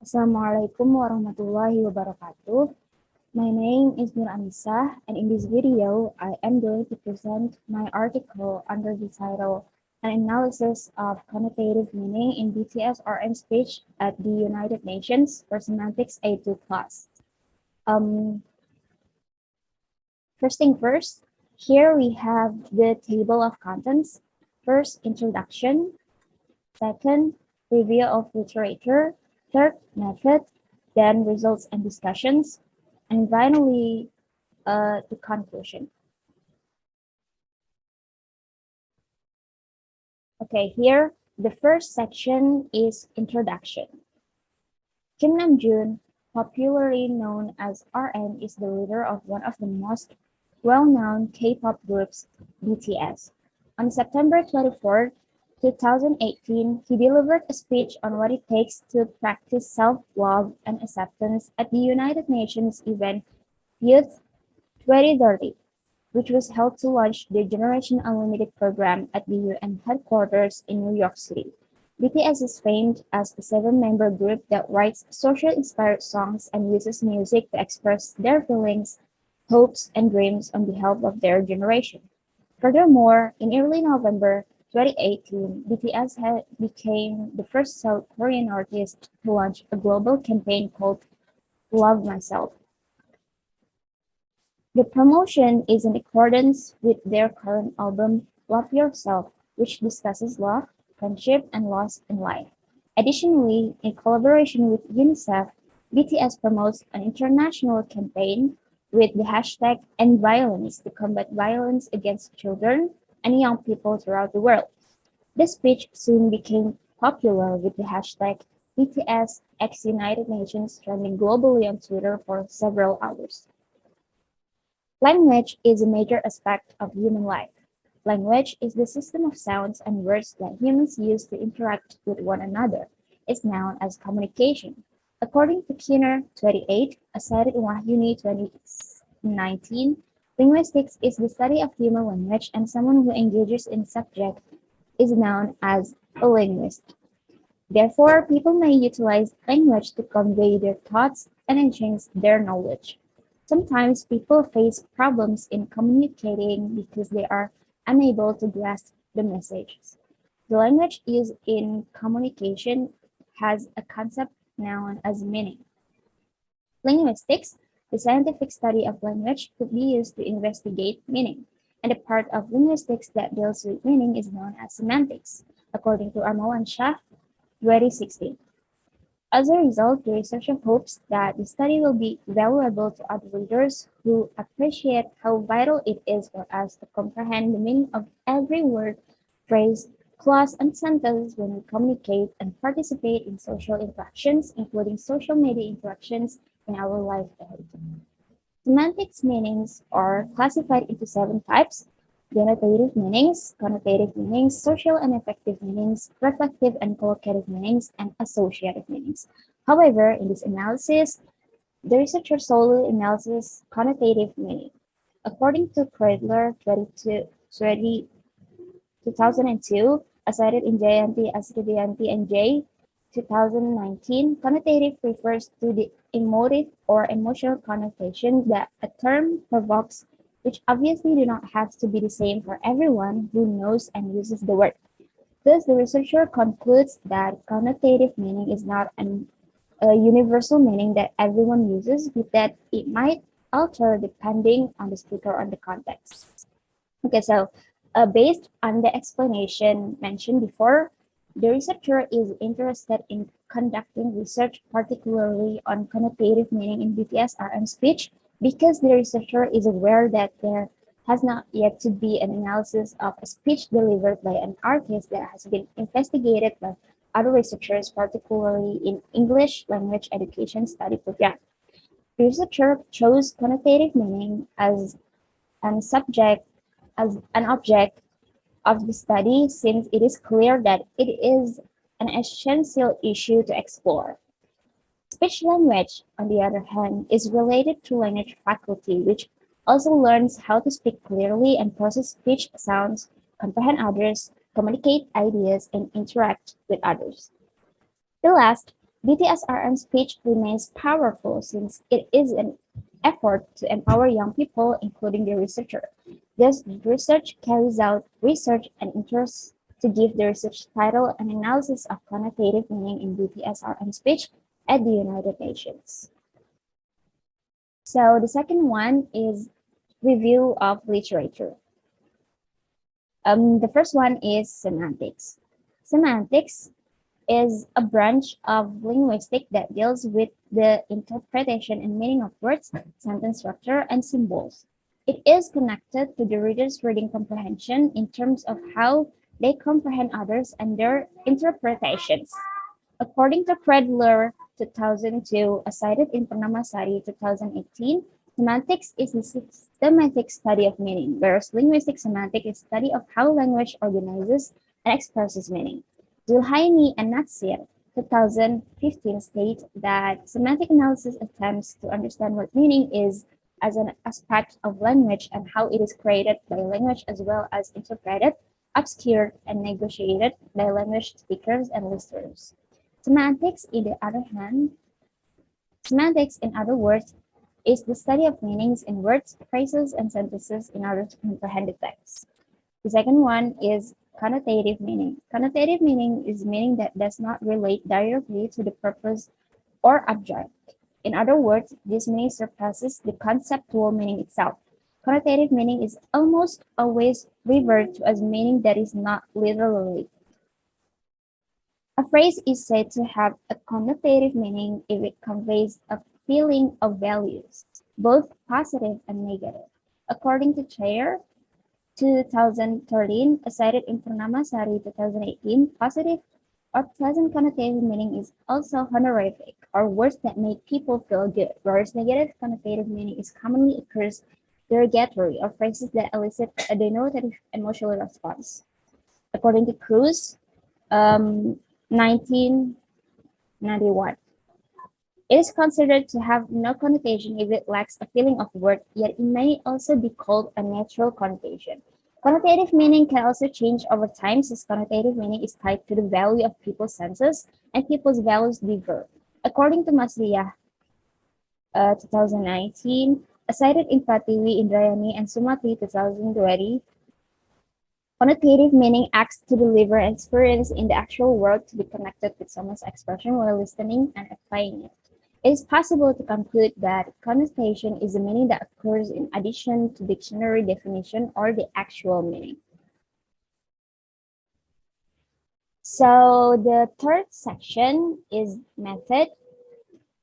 Assalamualaikum warahmatullahi wabarakatuh. My name is Nur Anisah, and in this video, I am going to present my article under the title An Analysis of Connotative Meaning in BTS RM Speech at the United Nations for Semantics A2 class. First thing first, here we have the table of contents. First, introduction. Second, review of literature. Third, method. Then results and discussions. And finally, the conclusion. Okay, here, the first section is introduction. Kim Namjoon, popularly known as RM, is the leader of one of the most well-known K-pop groups, BTS. On September 24, 2018, he delivered a speech on what it takes to practice self-love and acceptance at the United Nations event Youth 2030, which was held to launch the Generation Unlimited program at the UN headquarters in New York City. BTS is famed as a seven-member group that writes social-inspired songs and uses music to express their feelings, hopes, and dreams on behalf of their generation. Furthermore, in early November 2018, BTS became the first South Korean artist to launch a global campaign called Love Myself. The promotion is in accordance with their current album, Love Yourself, which discusses love, friendship, and loss in life. Additionally, in collaboration with UNICEF, BTS promotes an international campaign with the hashtag #EndViolence to combat violence against children and young people throughout the world. This speech soon became popular with the hashtag BTS X United Nations trending globally on Twitter for several hours. Language is a major aspect of human life. Language is the system of sounds and words that humans use to interact with one another. It's known as communication. According to Kiner 28, as cited in Wahyuni 2019, linguistics is the study of human language, and someone who engages in subject is known as a linguist. Therefore, people may utilize language to convey their thoughts and enhance their knowledge. Sometimes people face problems in communicating because they are unable to grasp the messages. The language used in communication has a concept known as meaning. Linguistics, the scientific study of language, could be used to investigate meaning, and the part of linguistics that deals with meaning is known as semantics, according to Armawan Shah, 2016. As a result, the researcher hopes that the study will be valuable to other readers who appreciate how vital it is for us to comprehend the meaning of every word, phrase, clause, and sentence when we communicate and participate in social interactions, including social media interactions in our life ahead. Semantics meanings are classified into 7 types: denotative meanings, connotative meanings, social and affective meanings, reflective and collocative meanings, and associative meanings. However, in this analysis, the researcher solely analyzes connotative meaning. According to Kreidler 2002, as cited in Jayanti Asridianti and J. 2019, connotative refers to the emotive or emotional connotation that a term provokes, which obviously do not have to be the same for everyone who knows and uses the word. Thus, the researcher concludes that connotative meaning is not a universal meaning that everyone uses, but that it might alter depending on the speaker or the context. Okay, so based on the explanation mentioned before, the researcher is interested in conducting research particularly on connotative meaning in BTS RM speech because the researcher is aware that there has not yet to be an analysis of a speech delivered by an artist that has been investigated by other researchers, particularly in English language education study program. The researcher chose connotative meaning as an subject, as an object of the study since it is clear that it is an essential issue to explore. Speech language, on the other hand, is related to language faculty, which also learns how to speak clearly and process speech sounds, comprehend others, communicate ideas, and interact with others. The last, BTSRM speech remains powerful since it is an effort to empower young people, including the researcher. This research carries out research and interests to give the research title an analysis of connotative meaning in BTSRM speech at the United Nations. So the second one is review of literature. The first one is semantics. Semantics is a branch of linguistics that deals with the interpretation and meaning of words, sentence structure, and symbols. It is connected to the reader's reading comprehension in terms of how they comprehend others and their interpretations. According to Credler 2002, as cited in Purnamasari 2018, semantics is the systematic study of meaning, whereas linguistic semantics is study of how language organizes and expresses meaning. Zulhaini and Natsir 2015 state that semantic analysis attempts to understand what meaning is as an aspect of language and how it is created by language as well as interpreted, obscured, and negotiated by language speakers and listeners. Semantics, in the other hand, semantics, in other words, is the study of meanings in words, phrases, and sentences in order to comprehend the text. The second one is connotative meaning. Connotative meaning is meaning that does not relate directly to the purpose or object. In other words, this meaning surpasses the conceptual meaning itself. Connotative meaning is almost always referred to as meaning that is not literally. A phrase is said to have a connotative meaning if it conveys a feeling of values, both positive and negative. According to Chair 2013, as cited in Purnamasari 2018, positive or pleasant connotative meaning is also honorific, or words that make people feel good, whereas negative connotative meaning is commonly occurs derogatory, or phrases that elicit a denotative emotional response. According to Cruz, 1991. It is considered to have no connotation if it lacks a feeling of worth, yet it may also be called a natural connotation. Connotative meaning can also change over time since connotative meaning is tied to the value of people's senses and people's values differ. According to Masriyah 2019, as cited in Pratiwi Indrayani and Sumatri 2020, connotative meaning acts to deliver an experience in the actual world to be connected with someone's expression while listening and applying it. It is possible to conclude that connotation is a meaning that occurs in addition to dictionary definition or the actual meaning. So the third section is method.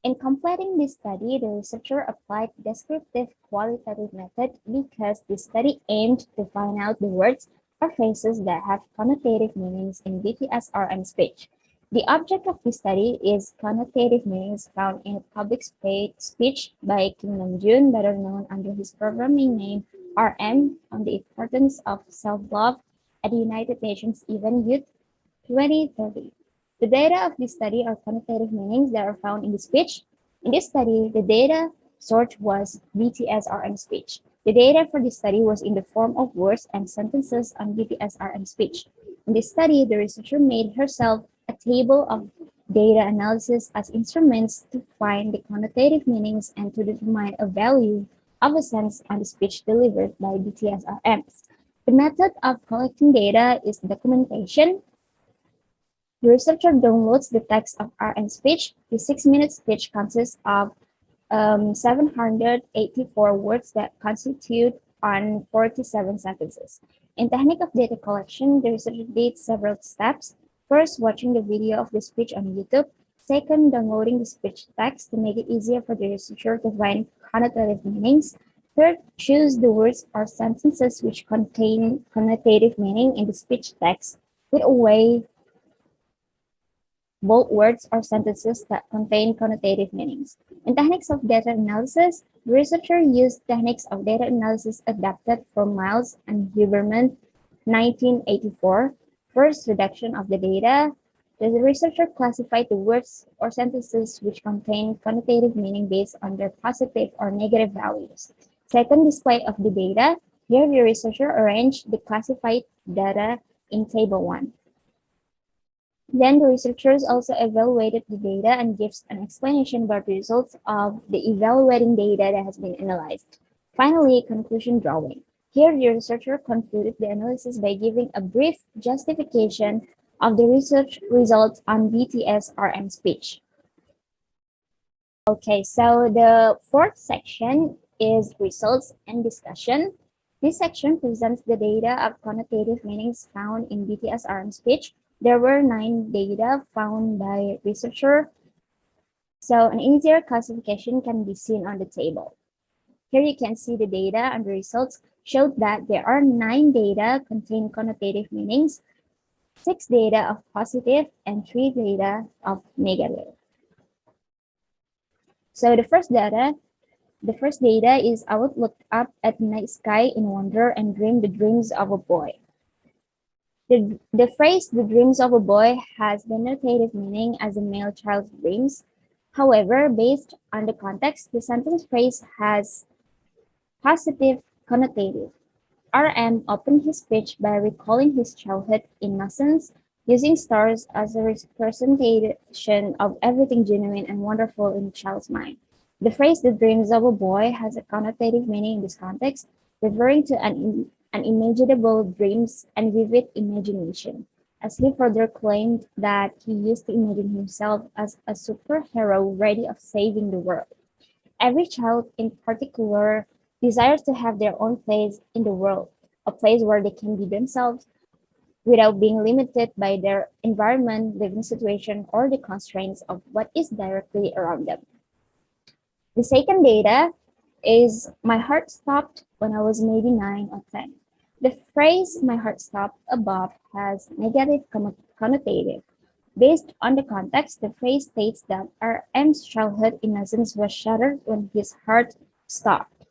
In completing this study, the researcher applied descriptive qualitative method because the study aimed to find out the words or phrases that have connotative meanings in BTSRM speech. The object of this study is connotative meanings found in public speech by Kim Nam-joon, better known under his programming name RM, on the importance of self-love at the United Nations Event Youth 2030. The data of this study are connotative meanings that are found in the speech. In this study, the data source was BTSRM speech. The data for this study was in the form of words and sentences on BTSRM speech. In this study, the researcher made herself a table of data analysis as instruments to find the connotative meanings and to determine a value of a sense on the speech delivered by BTSRMs. The method of collecting data is documentation. The researcher downloads the text of RM speech. The 6-minute speech consists of 784 words that constitute on 47 sentences. In technique of data collection, the researcher did several steps. First, watching the video of the speech on YouTube. Second, downloading the speech text to make it easier for the researcher to find connotative meanings. Third, choose the words or sentences which contain connotative meaning in the speech text with away bold words or sentences that contain connotative meanings. In techniques of data analysis, the researcher used techniques of data analysis adapted from Miles and Huberman 1984. First, reduction of the data. The researcher classified the words or sentences which contain connotative meaning based on their positive or negative values. Second, display of the data. Here, the researcher arranged the classified data in Table 1. Then the researchers also evaluated the data and gives an explanation about the results of the evaluating data that has been analyzed. Finally, conclusion drawing. Here, the researcher concluded the analysis by giving a brief justification of the research results on BTS RM speech. Okay, so the fourth section is results and discussion. This section presents the data of connotative meanings found in BTS RM speech. There were 9 data found by researcher, so an easier classification can be seen on the table. Here you can see the data and the results showed that there are 9 data contain connotative meanings, 6 data of positive, and 3 data of negative. So the first data is I would look up at the night sky in wonder and dream the dreams of a boy. The phrase "the dreams of a boy" has denotative meaning as a male child's dreams. However, based on the context, the sentence phrase has positive connotative. RM opened his speech by recalling his childhood innocence, using stars as a representation of everything genuine and wonderful in a child's mind. The phrase "the dreams of a boy" has a connotative meaning in this context, referring to unimaginable dreams and vivid imagination, as he further claimed that he used to imagine himself as a superhero ready of saving the world. Every child, in particular, desires to have their own place in the world, a place where they can be themselves without being limited by their environment, living situation, or the constraints of what is directly around them. The second data is "my heart stopped when I was maybe 9 or 10." The phrase "my heart stopped" above has negative connotative. Based on the context, the phrase states that RM's childhood innocence was shattered when his heart stopped.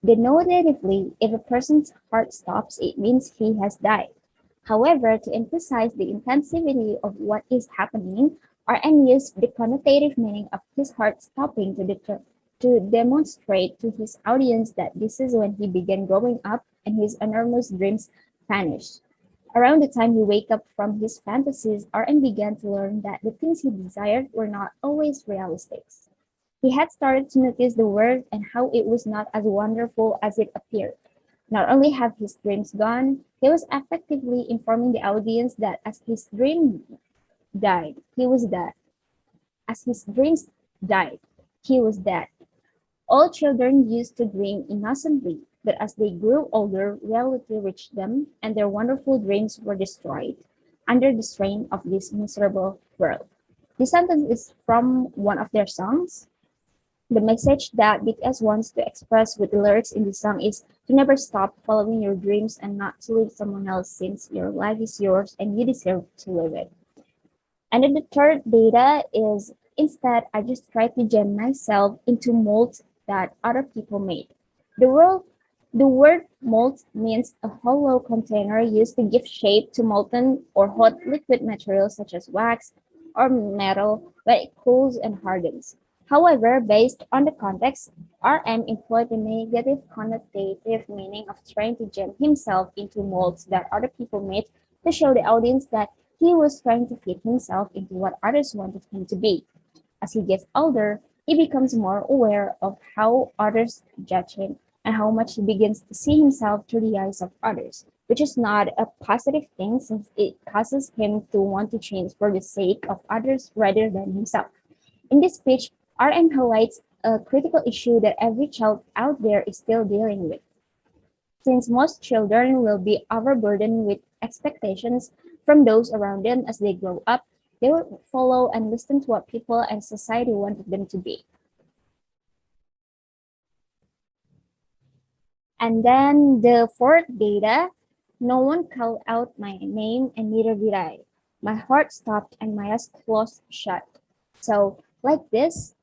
Denotatively, if a person's heart stops, it means he has died. However, to emphasize the intensity of what is happening, RM used the connotative meaning of his heart stopping to demonstrate to his audience that this is when he began growing up and his enormous dreams vanished. Around the time he woke up from his fantasies, RM began to learn that the things he desired were not always realistic. He had started to notice the world and how it was not as wonderful as it appeared. Not only have his dreams gone, he was effectively informing the audience that as his dream died, he was dead. As his dreams died, he was dead. All children used to dream innocently, but as they grew older, reality reached them, and their wonderful dreams were destroyed under the strain of this miserable world. This sentence is from one of their songs. The message that BTS wants to express with the lyrics in the song is to never stop following your dreams and not to live someone else, since your life is yours and you deserve to live it. And then the third data is instead I just try to jam myself into molds that other people made. The word mold means a hollow container used to give shape to molten or hot liquid materials such as wax or metal when it cools and hardens. However, based on the context, RM employed the negative connotative meaning of trying to jam himself into molds that other people made to show the audience that he was trying to fit himself into what others wanted him to be. As he gets older, he becomes more aware of how others judge him and how much he begins to see himself through the eyes of others, which is not a positive thing since it causes him to want to change for the sake of others rather than himself. In this speech, RM highlights a critical issue that every child out there is still dealing with. Since most children will be overburdened with expectations from those around them as they grow up, they will follow and listen to what people and society wanted them to be. And then the fourth data, no one called out my name and neither did I. My heart stopped and my eyes closed shut. So like this,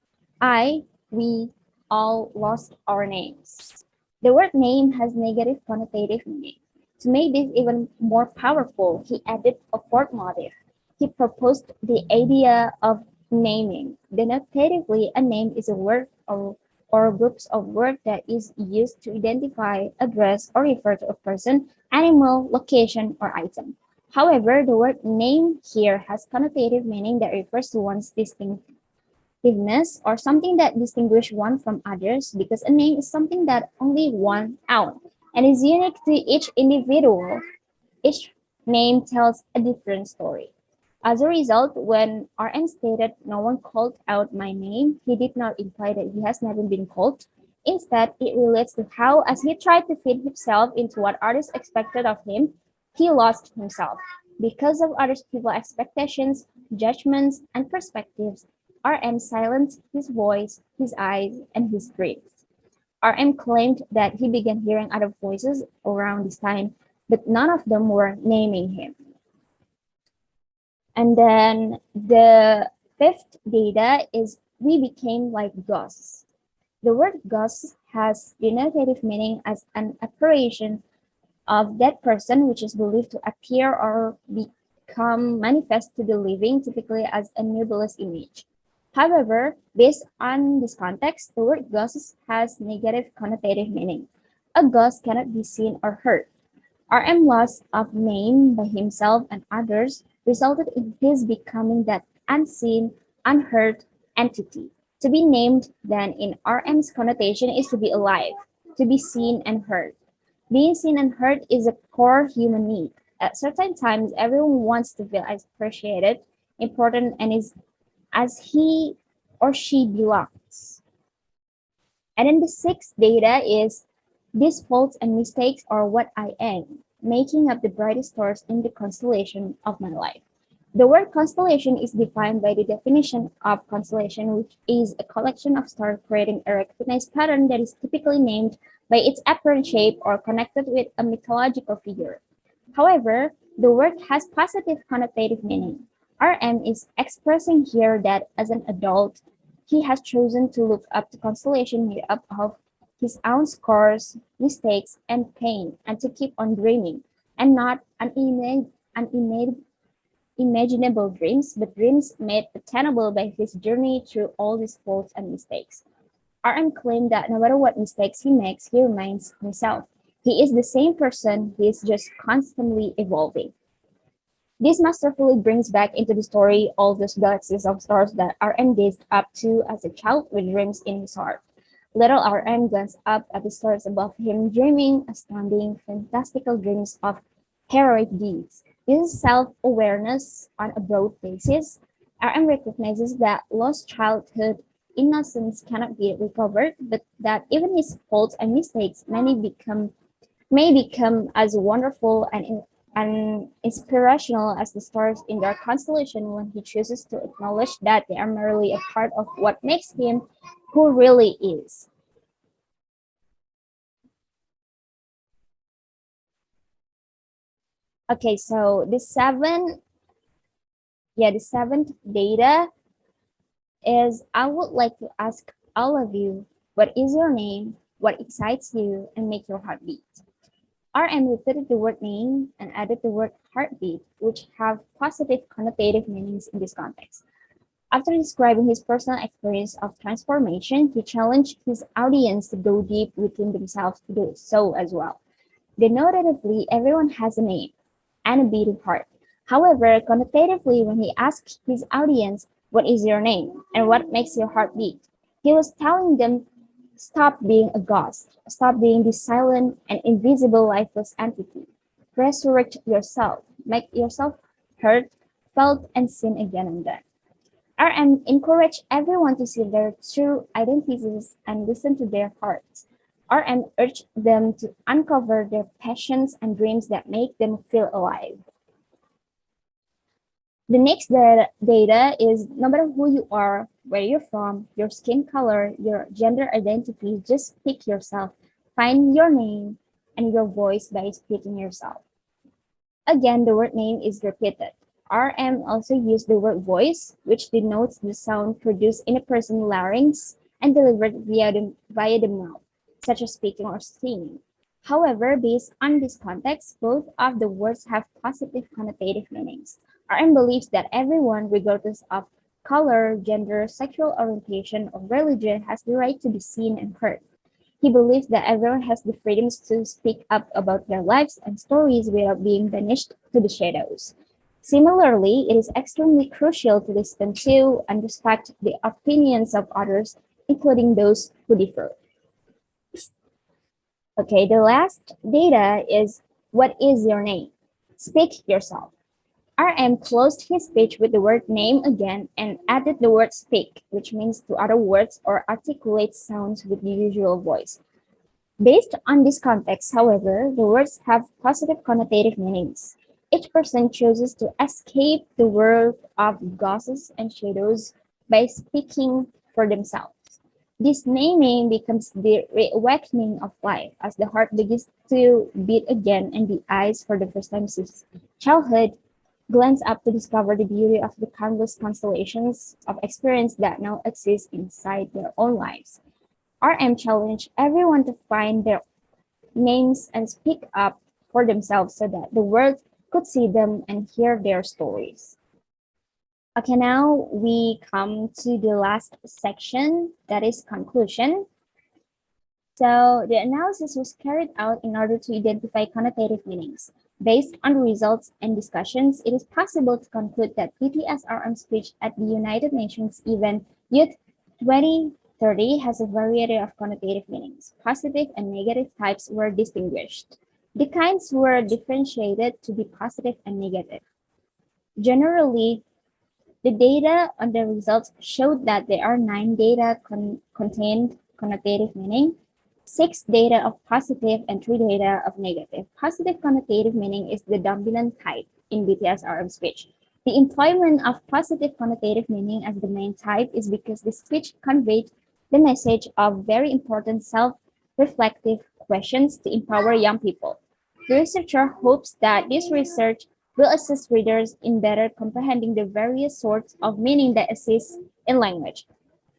we all lost our names. The word name has negative connotative meaning. To make this even more powerful, he added a fourth motive. He proposed the idea of naming. Denotatively, a name is a word or groups of words that is used to identify, address, or refer to a person, animal, location, or item. However, the word name here has connotative meaning that refers to one's distinctiveness or something that distinguishes one from others, because a name is something that only one owns and is unique to each individual. Each name tells a different story. As a result, when RM stated no one called out my name, he did not imply that he has never been called. Instead, it relates to how, as he tried to fit himself into what others expected of him, he lost himself. Because of other people's expectations, judgments, and perspectives, RM silenced his voice, his eyes, and his dreams. RM claimed that he began hearing other voices around this time, but none of them were naming him. And then the fifth data is we became like ghosts. The word ghost has denotative meaning as an apparition of that person which is believed to appear or become manifest to the living, typically as a nebulous image. However, based on this context, the word ghost has negative connotative meaning. A ghost cannot be seen or heard. RM loss of name by himself and others resulted in his becoming that unseen, unheard entity. To be named, then, in RM's connotation is to be alive, to be seen and heard. Being seen and heard is a core human need. At certain times, everyone wants to feel appreciated, important, and is as he or she belongs. And then the sixth data is these faults and mistakes are what I am, making up the brightest stars in the constellation of my life. The word constellation is defined by the definition of constellation, which is a collection of stars creating a recognized pattern that is typically named by its apparent shape or connected with a mythological figure. However, the word has positive connotative meaning. RM is expressing here that as an adult, he has chosen to look up to constellation made up of his own scars, mistakes, and pain, and to keep on dreaming, and not unimaginable dreams, but dreams made attainable by his journey through all these faults and mistakes. RM claimed that no matter what mistakes he makes, he remains himself. He is the same person, he is just constantly evolving. This masterfully brings back into the story all those galaxies of stars that RM gazed up to as a child with dreams in his heart. Little RM glanced up at the stars above him, dreaming astounding, fantastical dreams of heroic deeds. This is self-awareness on a broad basis. RM recognizes that lost childhood innocence cannot be recovered, but that even his faults and mistakes may become as wonderful and inspirational as the stars in their constellation when he chooses to acknowledge that they are merely a part of what makes him who really is. Okay, so the seventh data is I would like to ask all of you, what is your name, what excites you, and make your heart beat? RM repeated the word name and added the word heartbeat, which have positive connotative meanings in this context. After describing his personal experience of transformation, he challenged his audience to go deep within themselves to do so as well. Denotatively, everyone has a name and a beating heart. However, connotatively, when he asked his audience, what is your name and what makes your heart beat, he was telling them, stop being a ghost. Stop being this silent and invisible lifeless entity. Resurrect yourself. Make yourself heard, felt, and seen again and then. RM encouraged everyone to see their true identities and listen to their hearts. RM urged them to uncover their passions and dreams that make them feel alive. The next data is no matter who you are, where you're from, your skin color, your gender identity, just pick yourself. Find your name and your voice by speaking yourself. Again, the word name is repeated. RM also used the word voice, which denotes the sound produced in a person's larynx and delivered via the mouth, such as speaking or singing. However, based on this context, both of the words have positive connotative meanings. RM believes that everyone, regardless of color, gender, sexual orientation, or religion, has the right to be seen and heard. He believes that everyone has the freedoms to speak up about their lives and stories without being banished to the shadows. Similarly, it is extremely crucial to listen to and respect the opinions of others, including those who differ. Okay, the last data is what is your name? Speak yourself. RM closed his speech with the word name again and added the word speak, which means to utter words or articulate sounds with the usual voice. Based on this context, however, the words have positive connotative meanings. Each person chooses to escape the world of ghosts and shadows by speaking for themselves. This naming becomes the reawakening of life as the heart begins to beat again and the eyes, for the first time since childhood, glance up to discover the beauty of the countless constellations of experience that now exist inside their own lives. RM challenged everyone to find their names and speak up for themselves so that the world could see them and hear their stories. Okay, now we come to the last section, that is conclusion. So the analysis was carried out in order to identify connotative meanings. Based on the results and discussions, it is possible to conclude that BTS RM speech at the United Nations event Youth 2030 has a variety of connotative meanings. Positive and negative types were distinguished. The kinds were differentiated to be positive and negative. Generally, the data on the results showed that there are 9 data contained connotative meaning, 6 data of positive, and 3 data of negative. Positive connotative meaning is the dominant type in BTS RM speech. The employment of positive connotative meaning as the main type is because the speech conveyed the message of very important self-reflective questions to empower young people. The researcher hopes that this research will assist readers in better comprehending the various sorts of meaning that exist in language,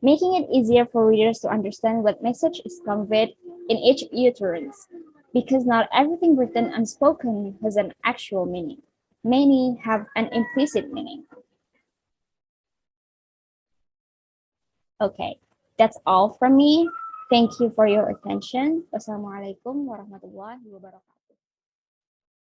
making it easier for readers to understand what message is conveyed in each utterance, because not everything written and spoken has an actual meaning. Many have an implicit meaning. Okay, that's all from me. Thank you for your attention. Wassalamualaikum warahmatullahi wabarakatuh.